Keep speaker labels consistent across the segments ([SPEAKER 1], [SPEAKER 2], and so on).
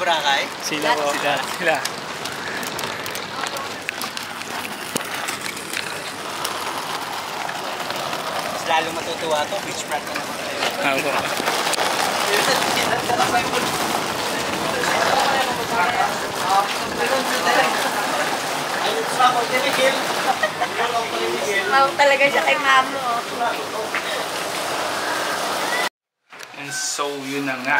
[SPEAKER 1] Boracay?
[SPEAKER 2] Sila po. Sila.
[SPEAKER 1] Mas lalong matutuwa to. Beach front na naman kayo.
[SPEAKER 2] Ako.
[SPEAKER 3] Mawag talaga siya kay mamo.
[SPEAKER 2] And so, yun na nga.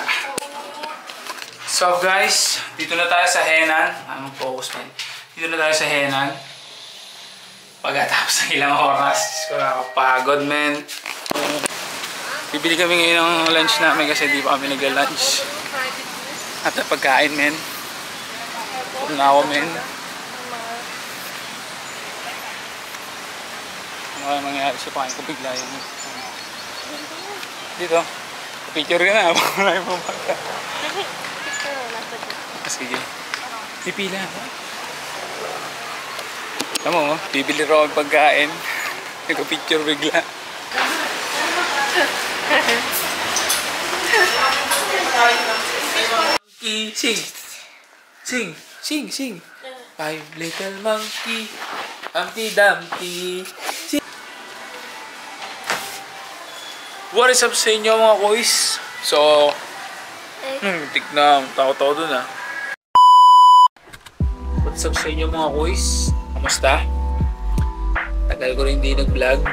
[SPEAKER 2] So guys, dito na tayo sa Henan. Focus man. Dito na tayo sa Henan. Pagkatapos ng ilang oras. Nakakapagod, men. Bibili kami ngayon ng lunch namin kasi di pa kami nagla-lunch. At na pagkain, men. Huwag na ako, men. Ano mangyari sa pakain ko bigla yun. Dito. Picture ka na. Wala yung pumaka. Sige. Pipila. Tama mo, bibili raw ang pagkain. Nagka-picture bigla. Sing! Sing! Sing! Sing! Five little monkey, Humpty Dumpty. Sing! What is up sa inyo mga kuys? So, tignan, tao-tao dun ah. What's up sa inyo mga kuys? Kamusta? Tagal ko rin hindi nag-vlog.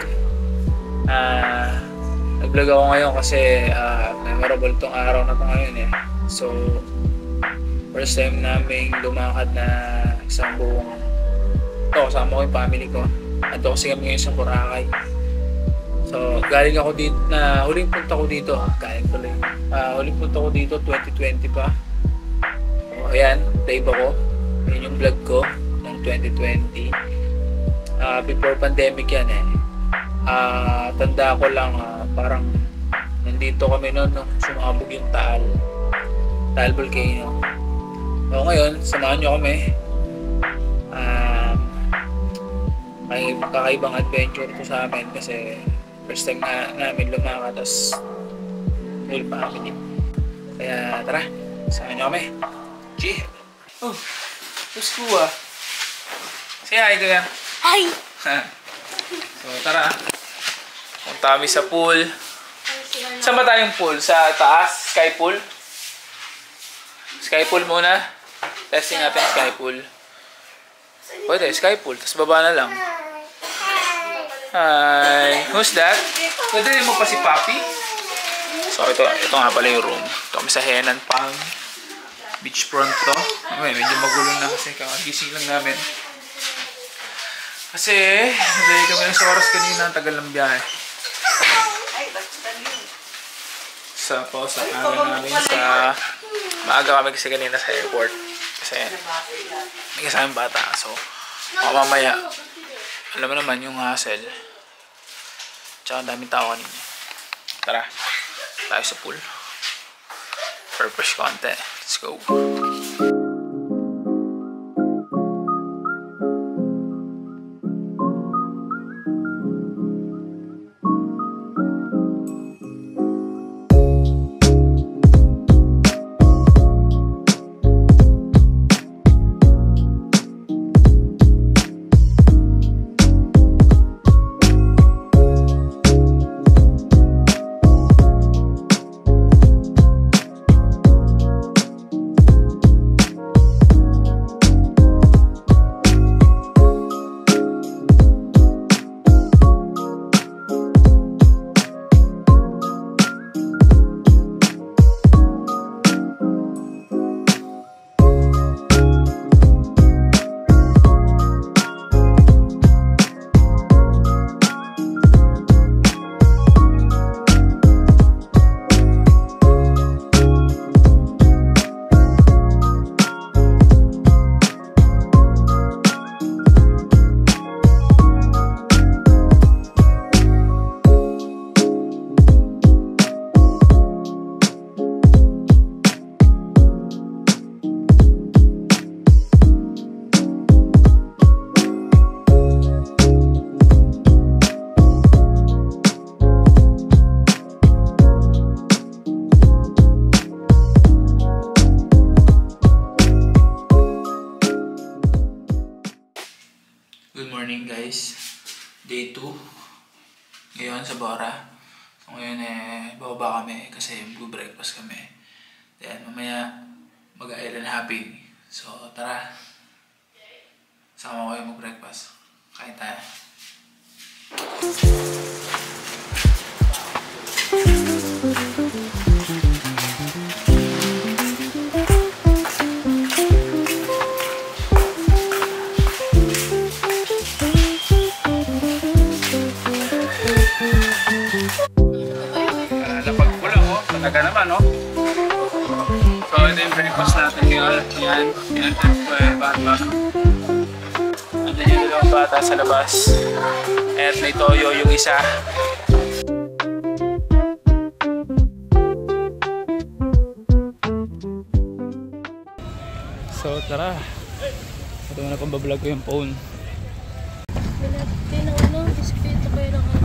[SPEAKER 2] Nag-vlog ako ngayon kasi memorable tong araw na to ngayon eh. So, first time naming lumakad na isang buong kasama ko yung family ko. Ando kasi kami ngayon sa Boracay. So, galing ako dito na huling punta ko dito. Huling punta ko dito 2020 pa. So, ayan, live ako. Ayan yung vlog ko ng 2020. Before pandemic yan eh. Tanda ko lang parang nandito kami noon no, sumabog yung Taal Volcano. So, ngayon, samahan nyo kami. May kakaibang adventure to sa amin kasi first time namin lumakad as whole family. Kaya tara, samahan nyo kami. G! Oh, let's go ah. Say hi ko yan.
[SPEAKER 3] Hi!
[SPEAKER 2] So tara, punta kami sa pool. Saan ba tayong pool? Sa taas? Sky pool? Sky pool muna. Testing natin sky pool. Pwede, sky pool. Tapos baba na lang. Hi! Who's that? Pwede mo pa si Papi? So ito nga pala yung room. Ito kami sa Henan Pang. Beachfront to. Medyo magulo na kasi kakagising lang namin. Kasi nagdali kami ng sa oras kanina. Ang tagal ng biyahe. Sa aga namin sa maaga kami kasi kanina sa airport. Kasi may kasamang bata. So mamaya alam mo naman yung hassle. Tsaka daming tao kanina. Tara, tayo sa pool. Purpose content. Let's go. Good morning guys. Day 2. Ngayon sa Bora. So ngayon bababa kami kasi mag-breakfast kami. Then mamaya mag-island hopping. So tara. Sama ko kayo mag-breakfast. Kain tayo. Talaga naman, no? So, ito yung breakfast natin ngayon. Yan. Pinantan ko bata. Andiyan yung dalawang bata sa labas. At may toyo yung isa. So, tara. Ito na pang bablog ko yung phone.
[SPEAKER 3] Pinag biskwito kayo ng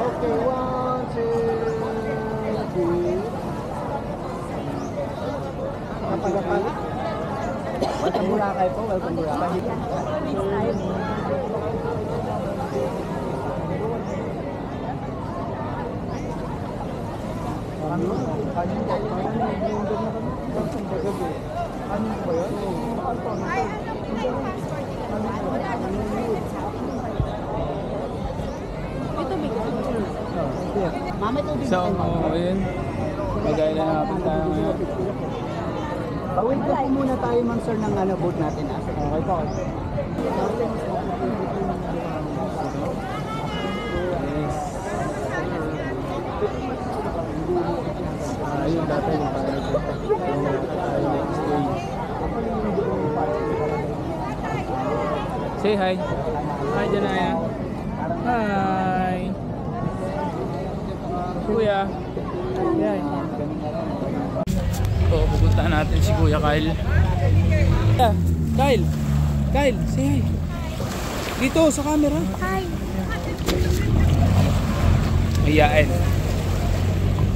[SPEAKER 1] Okay, 1, 2, 3. Kapag-kapag. Welcome Boracay po, welcome Boracay.
[SPEAKER 2] So, ayun. Mag-island hopping tayo ngayon.
[SPEAKER 1] Pawin ko po muna tayo ma'am sir ng boat natin. Okay po.
[SPEAKER 2] Yes. Ayun dati yung say hi. Hi Janaya. Hi. Kuya. Hi. So, pupuntahan natin si Kuya Kyle. Kyle! Kyle, say hi. Dito sa camera.
[SPEAKER 3] Hi!
[SPEAKER 2] Ayan.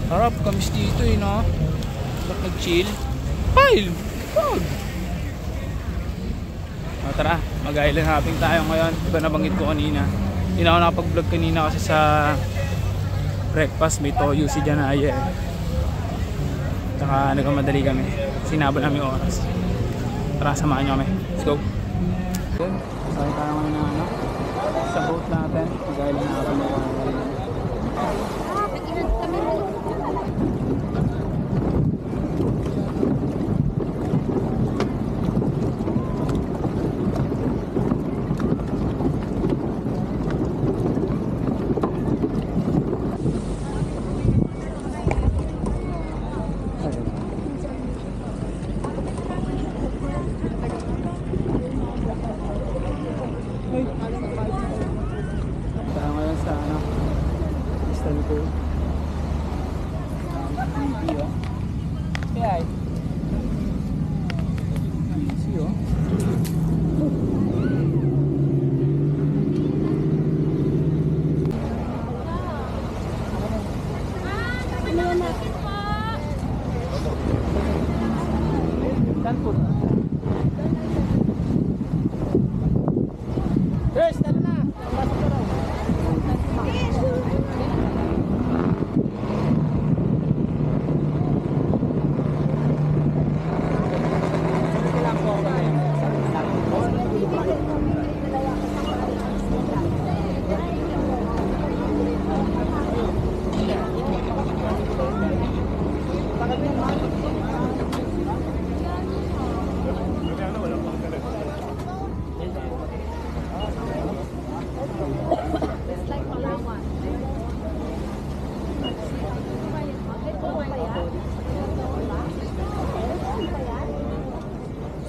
[SPEAKER 2] Harap, kamis dito no? Sarap nag-chill. Kyle! Wag! Tara, mag-island hopping tayo ngayon. Diba nabanggit ko kanina. Hindi na ako nakapag-vlog kanina kasi sa breakfast may toyo si Janaya. Tsaka nagmamadali kami. Sinabot namin yung oras. Tara, samahan nyo kami. Let's go! Sakay tayo ngayon na sa boat natin. Mag-island hopping na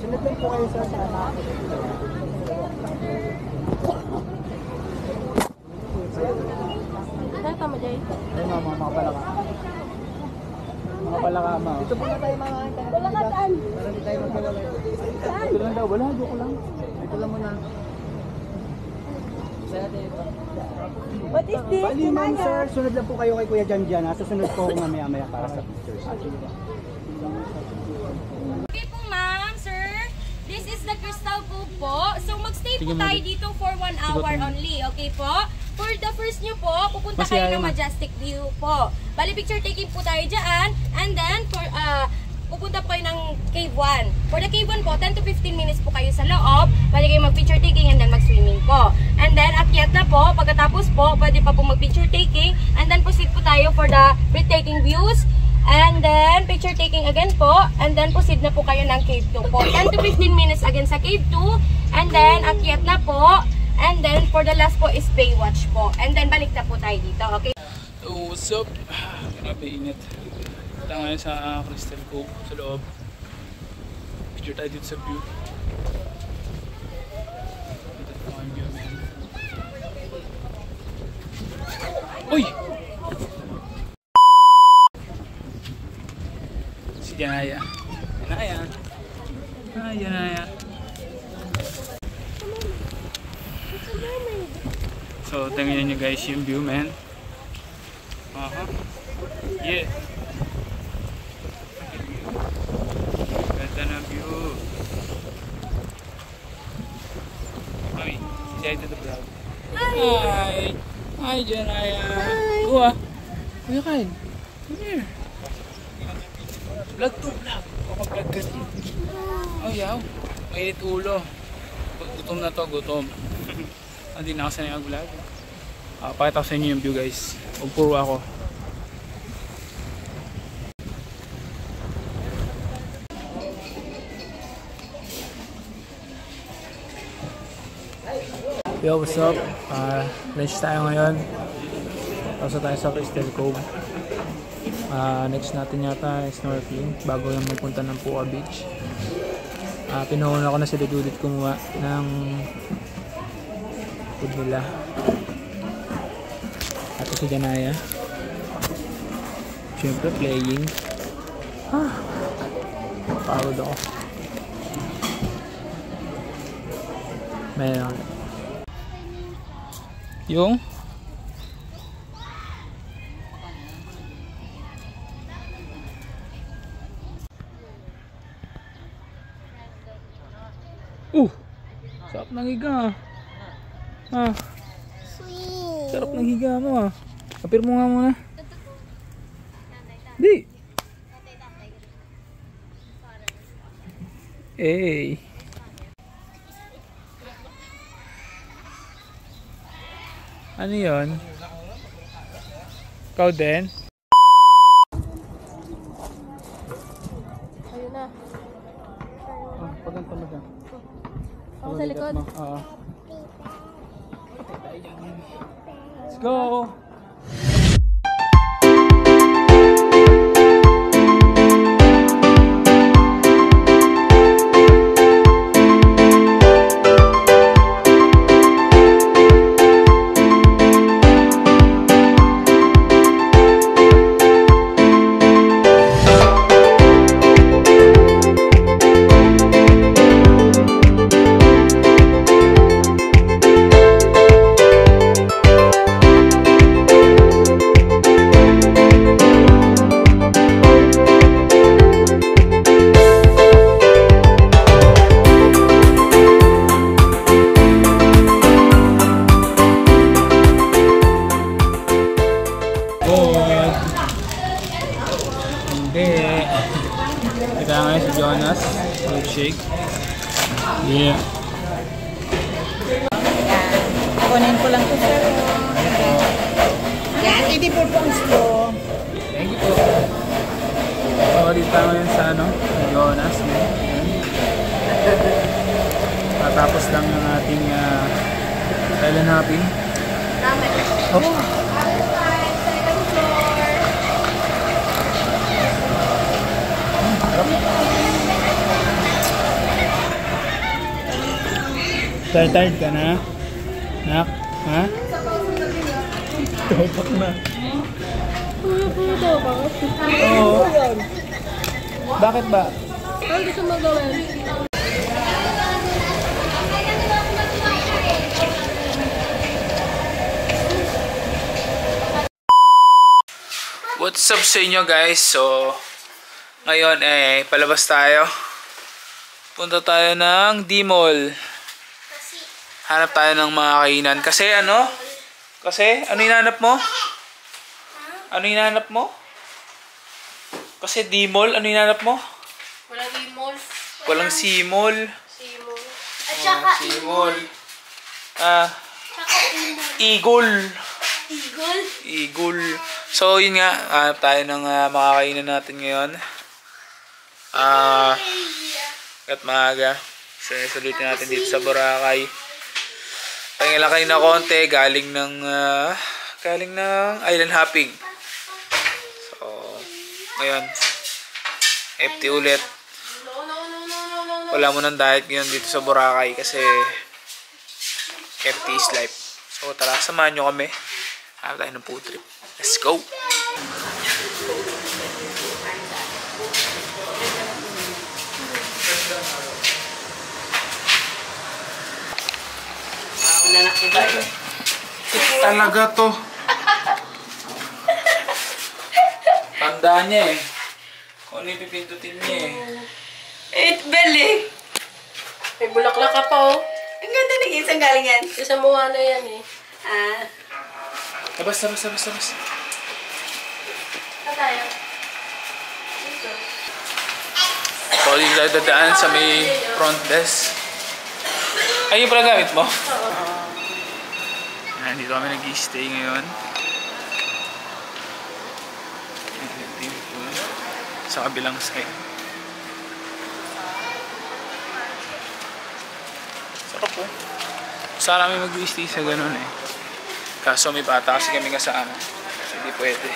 [SPEAKER 1] Sunod po kayo sa
[SPEAKER 3] Ano tama, Jay?
[SPEAKER 1] Ayun mga palaka. Mga palakama. Dito po na tayo mga antay.
[SPEAKER 3] Wala ka saan?
[SPEAKER 1] Para di tayo magkawala. Dito lang daw. Wala, joke lang. Dito lang muna.
[SPEAKER 3] What is this?
[SPEAKER 1] Bali ma'am sir, sunod lang po kayo kay Kuya Janjan ha. Susunod po ako mamaya-maya para sa pictures.
[SPEAKER 4] Okay po ma'am, sir. This is the Crystal Cove po. So magstay po tayo dito for 1 hour only. Okay po? For the first nyo po, pupunta kayo ng Majestic View po. Bali picture taking po tayo dyan. And then, for pupunta po kayo ng Cave 1. For the Cave 1 po, 10 to 15 minutes po kayo sa loob. Bali kayo mag-picture taking and then mag-swimming po. And then, akyat na po. Pagkatapos po, pwede pa po mag-picture taking. And then, proceed po tayo for the breathtaking views. And then, picture taking again po. And then, proceed na po kayo ng Cave 2 po. 10 to 15 minutes again sa Cave 2. And then, akyat na po. And then, for the last po is Baywatch po. And then, balik na po tayo dito. Okay?
[SPEAKER 2] So, what's up? Grabe init. Punta ngayon sa Crystal Cove sa loob. Picture tayo dito sa view. Dito po ang view, man. Uy! Si Janaya. Janaya. Hi, Janaya. So, tingnan nyo guys yung view, man. Yeah. Ganda na view. Mami, say to the vlog. Hi! Hi, Janaya. Kuha. Kuya Kyle. Come here. Vlog to vlog. Vlog kasi. Oh, yaw. Mainit ulo. Gutom na to, gutom. Hindi na ako sanay mag-vlog. Pakita ko sa inyo yung view guys. Puro ako. Yo, what's up? Lunch tayo ngayon. Tapos tayo sa Crystal Cove. Next natin yata snorkeling bago yung magpunta ng Pua Beach. Pinuuna ko na si Judith kumuha ng food nila. At si Janaya. Siyempre playing. Pagod ako. Mayroon. Yung sarap ng higa. Sarap ng higa mo. Kapir mo nga muna. Di. Hey. Ano yun? Ikaw din?
[SPEAKER 3] Ayun na.
[SPEAKER 1] Paganta mo dyan.
[SPEAKER 3] Ako sa likod.
[SPEAKER 1] Oo.
[SPEAKER 2] Let's go! Kita ngayon si Jonas, milkshake. Yeah.
[SPEAKER 5] Kunin ko lang ito, sir. Yan, hindi po pong straw.
[SPEAKER 2] Thank you po. So, dito ngayon sa Jonas. Matapos lang yung ating Island Hopping. Oh. Tired ka na? Nak? Ha? Topak na.
[SPEAKER 3] Kuya po ito.
[SPEAKER 2] Oo. Bakit ba?
[SPEAKER 3] Ano gusto mo gawin?
[SPEAKER 2] What's up sa inyo guys? So, ngayon palabas tayo. Punta tayo ng D-Mall. Hanap tayo ng mga kainan. Kasi ano? Ano hinahanap mo? Ano hinahanap mo? Kasi D-Mall, ano hinahanap mo?
[SPEAKER 4] Walang limol.
[SPEAKER 2] Walang C-Mall.
[SPEAKER 4] Simol. At saka
[SPEAKER 2] C-Mall.
[SPEAKER 4] Saka
[SPEAKER 2] Eagle.
[SPEAKER 4] Eagle.
[SPEAKER 2] Eagle. So, yun nga. Hanap tayo ng makakainan natin ngayon. At maaga. So, sulitin natin dito sa Boracay. Pahinga lang kayo na konti. Galing ng island hopping. So, ngayon. FT ulit. Wala mo ng diet ngayon dito sa Boracay kasi FT is life. So, tara, samahan nyo kami. Hanap tayo ng food trip. Let's go! Talaga to. Tandaan niya eh. Kung ano yung pipindutin niya eh.
[SPEAKER 5] Beli.
[SPEAKER 3] May bulaklak ka pa oh.
[SPEAKER 5] Ang ganda ng isang galing yan.
[SPEAKER 3] Isa mo na yan eh.
[SPEAKER 2] Basta.
[SPEAKER 3] Saan tayo?
[SPEAKER 2] So, dito tayo dadaan sa may front desk. Ay, yung pala gamit mo? Yan, dito kami nag-i-stay ngayon. Sa kabilang side. Sarap po. Sana kami mag-i-stay sa ganun eh. Kaso may bata kasi kami kasama. So, hindi pwede.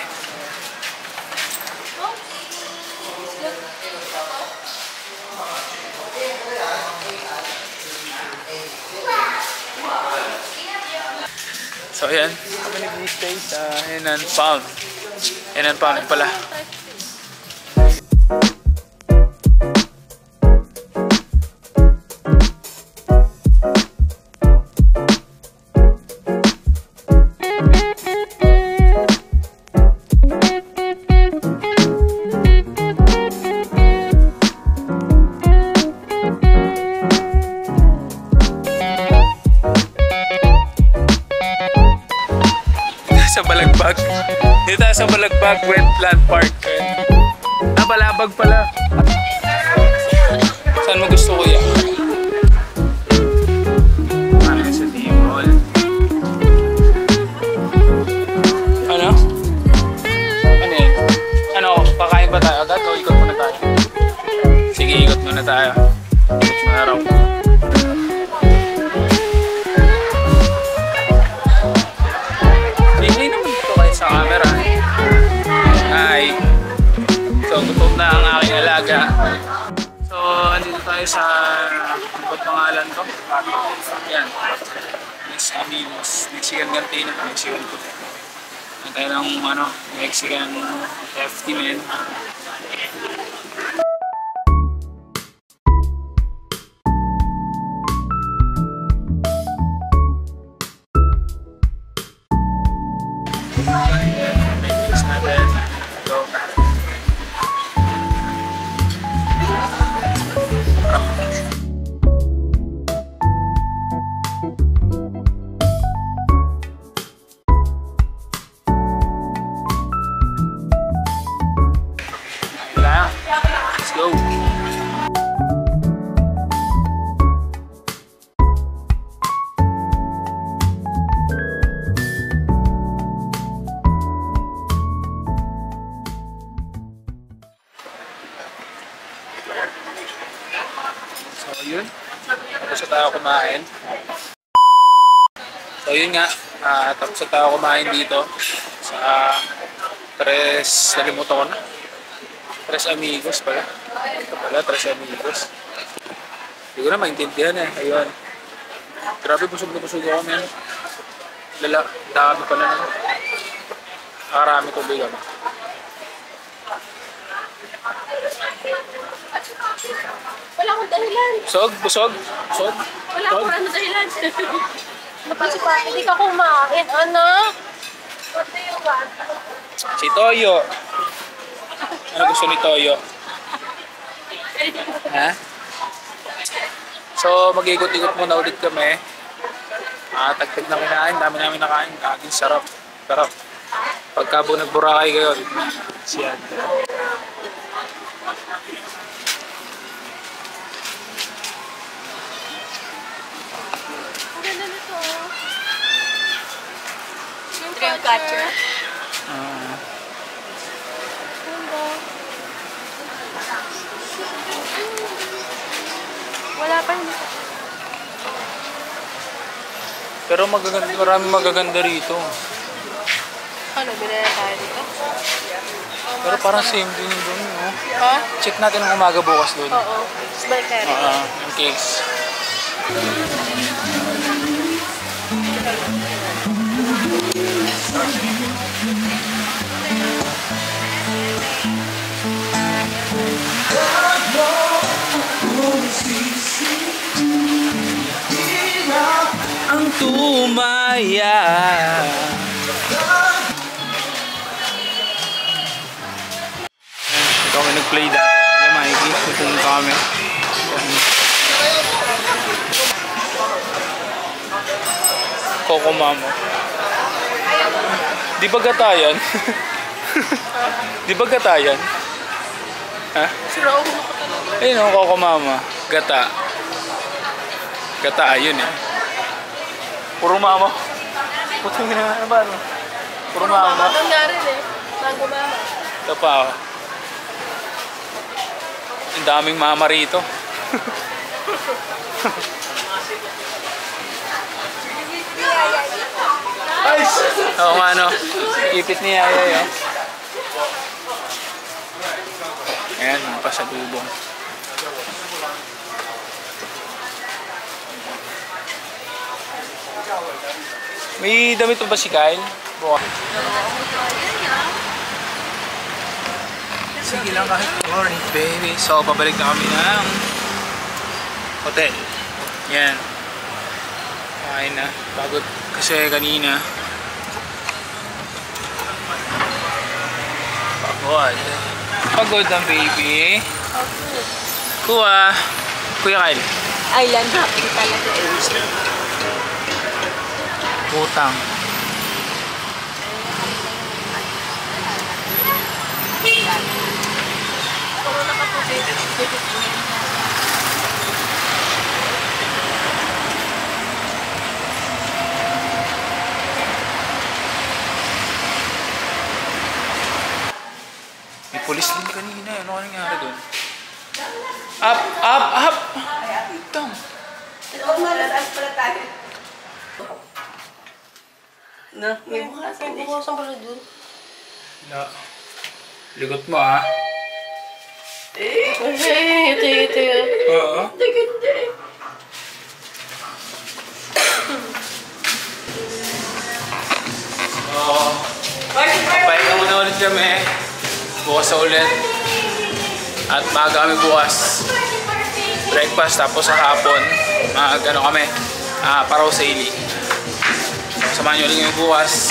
[SPEAKER 2] So ayan, kami nag-stay sa Henan Palm. Henan Palm pala. Sa Balagbag. Dito tayo sa Balagbag Wetland Park. Balabag pala. Saan mo gusto kuya? Sa D-Mall. Ano? Ano yun? Ano? Pakain ba tayo agad o ikot muna tayo? Sige, ikot muna tayo. Ikot muna raw. Sa camera. Hi. So, gutom na ang aking alaga. So, andito tayo sa ano pangalan ko? Yan. Los Amigos. Mexican Cantina. Mexican food. Ang tayo ng Mexican FT men. Let's go. So yun, tapos na tayo kumain. So yun nga, tapos na tayo kumain dito sa nalimutan ko na. Tres Amigos pala. Ito pala, Tres Amigos. Hindi ko na maintindihan eh. Ayun. Grabe, busog na busog ako, men. Lala, dami pala na. Karami tubig ako.
[SPEAKER 3] Wala akong dahilan.
[SPEAKER 2] Busog? Busog? Busog?
[SPEAKER 3] Wala akong dahilan. Hindi ka kumain, anak.
[SPEAKER 2] Si Toyo. Ano gusto ni Toyo? Ha? So, mag-ikot-ikot muna ulit kami. Tagtag na kinain. Dami namin nakain. Kaging sarap. Sarap. Pagka nag-Boracay kayo, siyan.
[SPEAKER 3] Ang ganda nito, oh.
[SPEAKER 5] Dreamcatcher.
[SPEAKER 3] Wala pa hindi.
[SPEAKER 2] Pero maraming magaganda rito.
[SPEAKER 3] Ano, binaya tayo dito?
[SPEAKER 2] Pero parang same din doon, no?
[SPEAKER 3] Ha?
[SPEAKER 2] Check natin ang umaga bukas doon.
[SPEAKER 3] Oo. Smile ka rin.
[SPEAKER 2] In case. Ang tumaya. Kami nag-play dati. Kaya makikita pupunta kami. Coco Mamo. Di ba gatayan? Di ba gatayan? Ha?
[SPEAKER 3] Sira ulo ko talaga.
[SPEAKER 2] Ayun o, Coco Mama. Gata. Gata, ayun eh. Puro mama. Puto nga na ba? Puro mama.
[SPEAKER 3] Mama nangyari eh. Mango mama.
[SPEAKER 2] Ito pa oh. Ang daming mama rito. Oo nga no. Ipit ni Yaya eh. Ayan, mga pasalubong. May damit pa ba si Kyle? Buka. Sige lang kahit morning baby. So, pabalik na kami ng hotel. Yan. Kain na. Pagod kasi kanina. Pagod. Pagod ang baby. Kuha. Kuya Kyle.
[SPEAKER 3] Island hopping talaga eh.
[SPEAKER 2] Utang. May pulis din kanina. Ano ka nangyari doon? Up! Up! Up! Utang.
[SPEAKER 5] Pala tayo. No, may bukasan din.
[SPEAKER 3] Bukasan pala dun.
[SPEAKER 2] No. Ligot mo ah.
[SPEAKER 3] Ito.
[SPEAKER 2] Oo.
[SPEAKER 5] Ganda eh.
[SPEAKER 2] Oo. Bye ka muna ulit kami. Bukas sa ulit. At maaga kami bukas. Breakfast tapos sa hapon. Ano kami. Paraw sa ili. So, samahan nyo ulit kami bukas.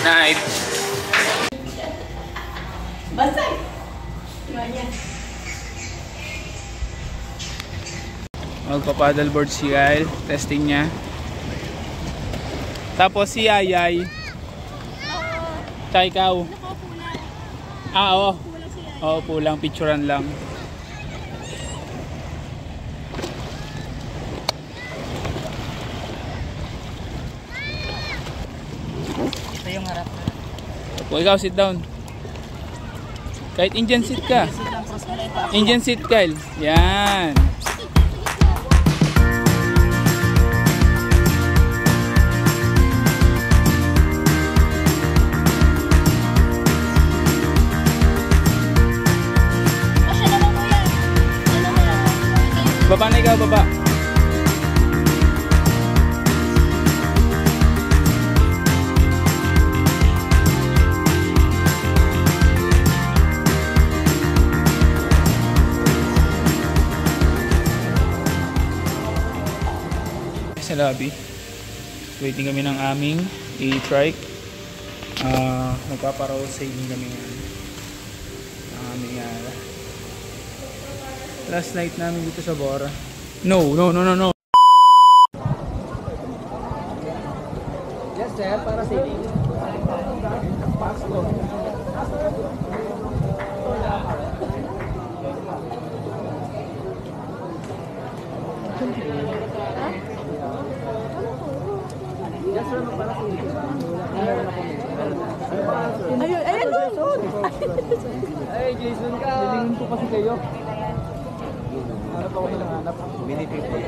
[SPEAKER 2] Night.
[SPEAKER 5] Basta.
[SPEAKER 2] Magpa-paddleboard si Kyle. Testing niya. Tapos si Yayay. Tsaka ikaw. Oo. Oo, pulang. Picturean lang.
[SPEAKER 5] Ito yung harap na.
[SPEAKER 2] O, ikaw sit down. Kahit Indian seat ka. Indian seat, Kyle. Yan. Baba na ikaw, baba. sa lobby. Waiting kami ng aming e-trike. Magpaparoll sailing kami ngayon. Ang aming last night namin dito sa Bora. No.
[SPEAKER 1] Yes, sir. Para sailing. Pasko. Yes, sir. Para sailing.
[SPEAKER 3] Ayun doon.
[SPEAKER 1] Ay, Jason ka. Silingin ko kasi kayo. Hanap ako ng hanap. Mini people.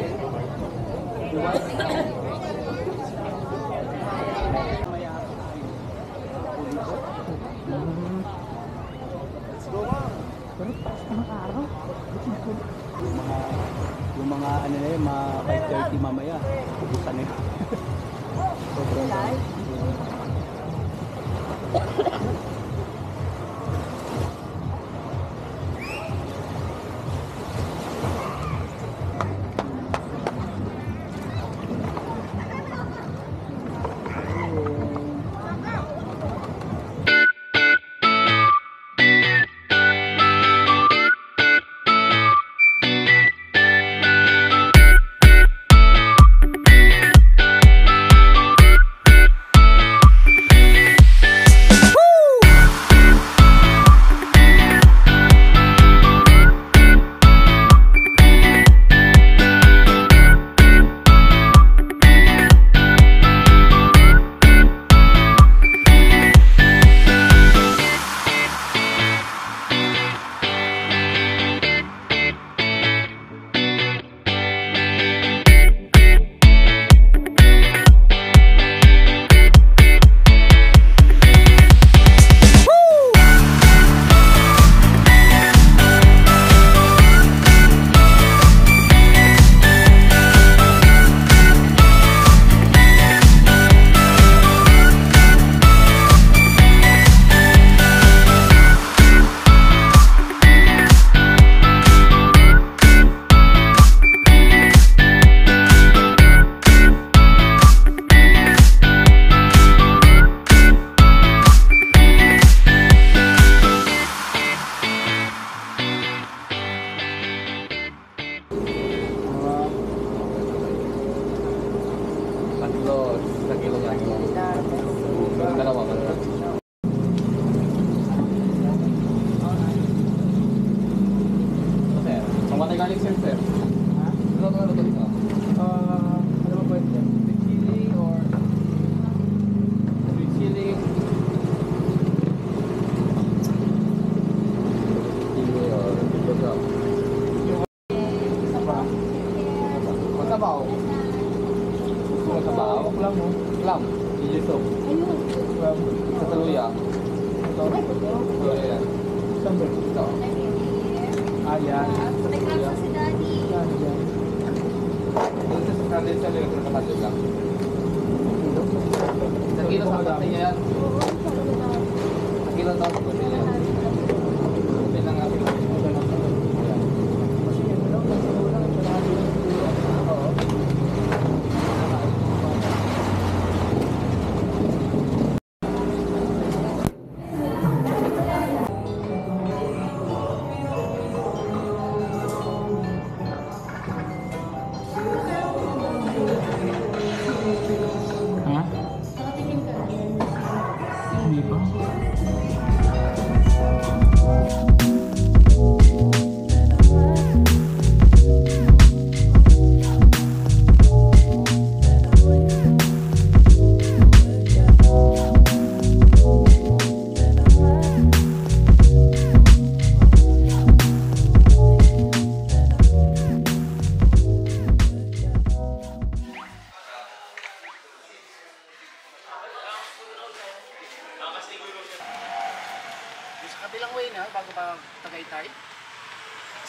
[SPEAKER 1] Yung mga ano na yun, mga 5:30 mamaya. Ubusan na yun. Sobrang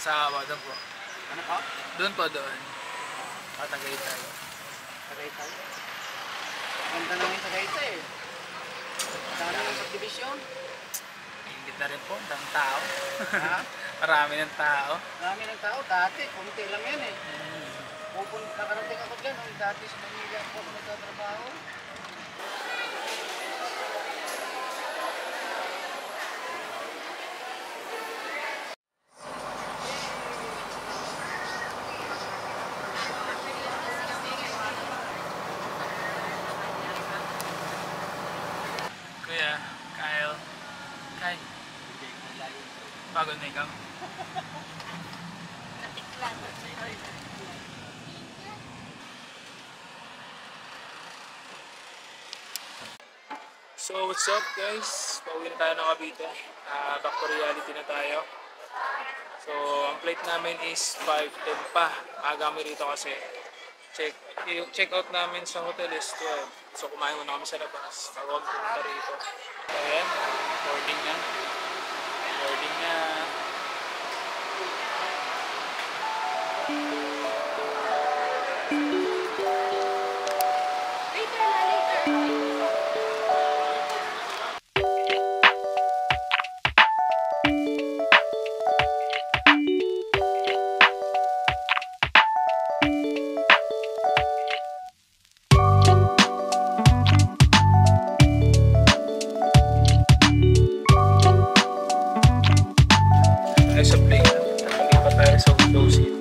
[SPEAKER 2] Sa doon po.
[SPEAKER 1] Ano pa?
[SPEAKER 2] Doon po, doon. Tagaytay.
[SPEAKER 1] Tagaytay? Ganda naman yung Tagaytay eh. Sana yung subdivision.
[SPEAKER 2] Ingit na rin po, ang tao.
[SPEAKER 1] Ha?
[SPEAKER 2] Marami ng tao.
[SPEAKER 1] Marami ng tao. Dati, kunti lang yan eh.
[SPEAKER 2] Nakarating ako dyan. Dati sa Manila ako nagtatrabaho. Kuya, Kyle. Kyle. Pagod na ikaw? So what's up guys? Pauwi na tayo ng Cavite. Back to reality na tayo. So ang flight namin is 5:10 pa. Aga kami rito kasi check out namin sa hotel is 12. So kumain muna kami sa labas bago kami pumunta rito. So ayan, boarding na. Boarding na.
[SPEAKER 4] Later na, later.
[SPEAKER 2] Tayo sa plane. Nalipat tayo sa window seat.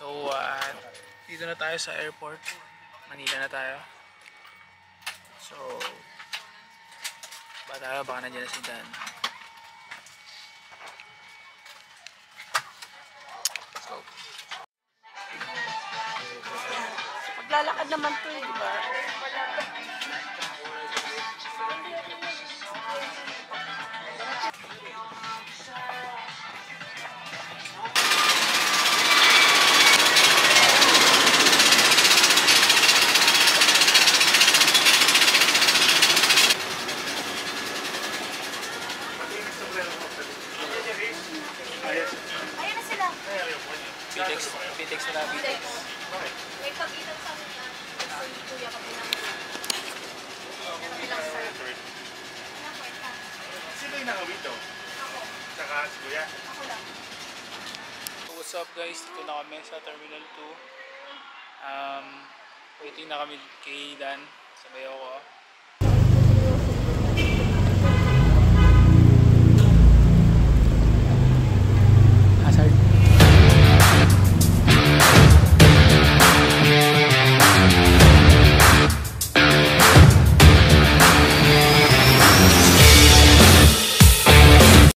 [SPEAKER 2] So, dito na tayo sa airport. Manila na tayo. So, ba tayo? Baka nandiyan na si Dan. So,
[SPEAKER 5] Maglalakad naman to, di ba?
[SPEAKER 4] Ayun na sila.
[SPEAKER 2] PTX na PTX.
[SPEAKER 4] May pag-itan sa amin yan. Si Kuya kami naman. Bilang sir.
[SPEAKER 6] Sino yung nakawito? Saka si Kuya?
[SPEAKER 4] Ako lang.
[SPEAKER 2] So, what's up guys? Dito na kami sa Terminal 2. Waiting na kami kay Dan. Sabay ako.